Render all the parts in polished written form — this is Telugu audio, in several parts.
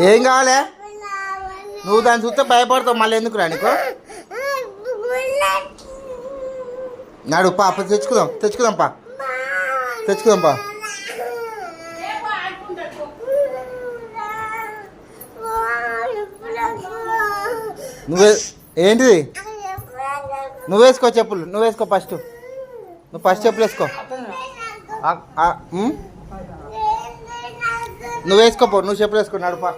ఏం కావాలి? నువ్వు దాన్ని చూస్తే భయపడతావు, మళ్ళీ ఎందుకు రా నీకు? నాడు పా తెచ్చుకుందాం పా తెచ్చుకుందాం పా. ఏంటిది? నువ్వు వేసుకో చెప్పులు, నువ్వు వేసుకో ఫస్ట్. నువ్వు ఫస్ట్ చెప్పులు వేసుకో. నువ్వు వేసుకోపో, నువ్వు చెప్పులు వేసుకో. నడుపా.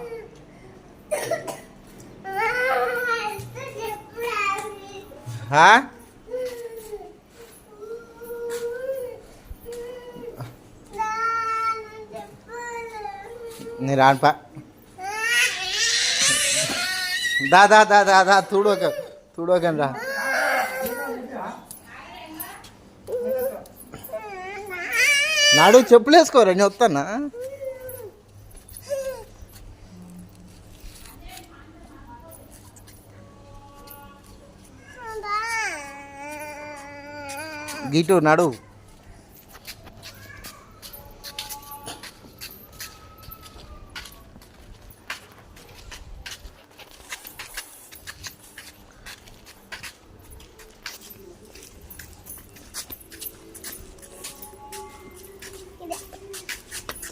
నేను రానుపా. దా దా దా దా దా చూడోకని రా. నాడు చెప్పులు వేసుకోరా, నేను వస్తానా? గీటు నాడు.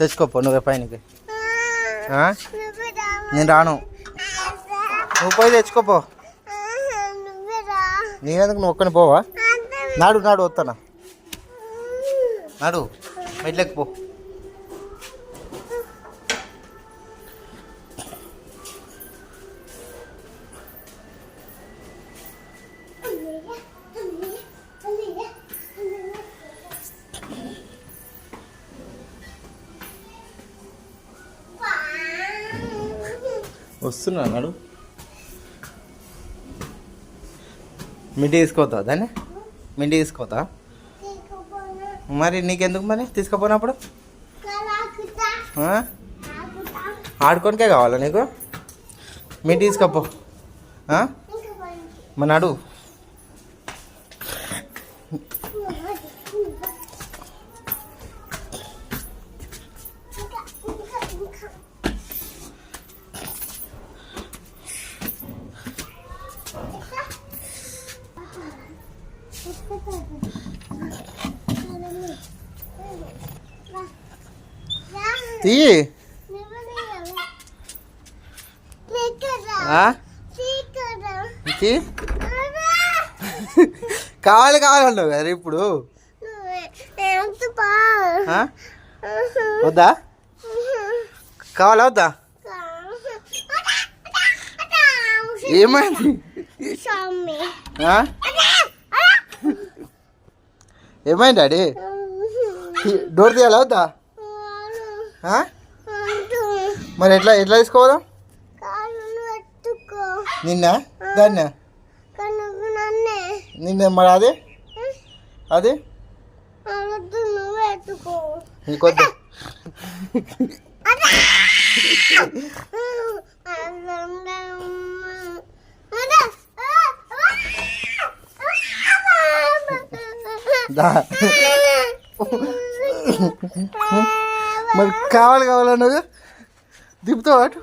తెచ్చుకోపో నువ్వే పైనకి. నేను రాను, నువ్వు పోయి తెచ్చుకోపో. నేనెందుకు, నువ్వు ఒక్కని పోవా? నాడు వస్తానా? నాడు మెట్లకి పో. వస్తున్నా నాడు. మింటి తీసుకోతా దాన్ని, మింటి తీసుకోతా. మరి నీకెందుకు మరి తీసుకుపోయినప్పుడు? ఆడుకోనికే కావాలా నీకు? మింటి తీసుకోపో. మరి నాడు. కావాలన్నావు కదా ఇప్పుడు. వద్దా? కావాలా వద్దా? ఏమైంది? ఏమైంది డాడీ? డోర్ తీయాలా వద్దా? మరి ఎట్లా తీసుకోవాలా? నిన్న దాన్ని నిన్న మరి అది నీకొద్దు. మరి కావాలన్నావు, దింపుతావు అటు.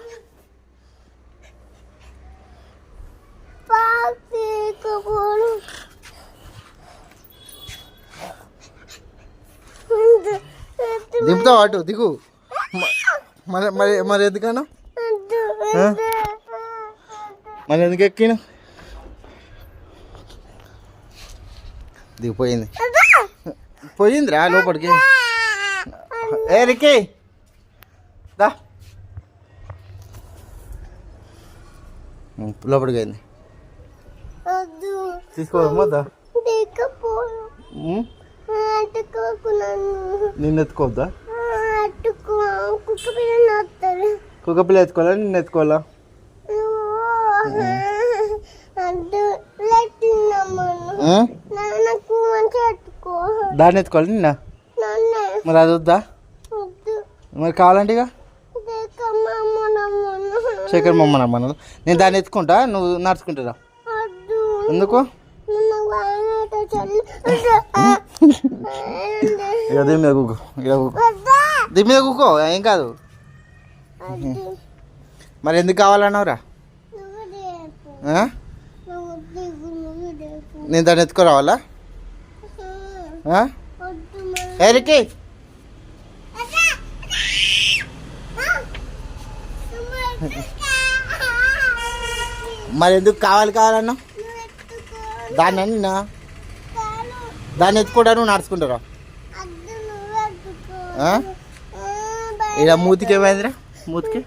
దింపుతావు అటు, దిగు. మరి ఎందుకన్నా, మరి ఎందుకు ఎక్కినా? దిగిపోయింది, పోయిందిరా లోపలికి. ఏ రిక్కీ దా, లోపలికి అయింది. తీసుకోవద్దా? నిన్ను ఎత్తుకోవద్దా? కుక్క పిల్ల ఎత్తుకోవాలా, నిన్ను ఎత్తుకోవాలా? దాన్ని ఎత్తుకోవాలి నిన్న. మరి అది వద్దా? మరి కావాలంటే ఇక శేఖర్ మమ్మ నమ్మను. నేను దాన్ని ఎత్తుకుంటా, నువ్వు నడుచుకుంటారా? ఎందుకు? ఇక దీని మీద కూకో, దీని మీద కూకో, ఏం కాదు. మరి ఎందుకు కావాలన్నావురా? ఆ? నేను దాన్ని ఎత్తుకురావాలా? ఎరికి మరి ఎందుకు కావాలన్నావు దాన్ని? అన్నా దాన్ని ఎత్తుకోవడా నువ్వు నడుచుకుంటారా? ఇలా మూతికి ఏమైందిరా? మూతికి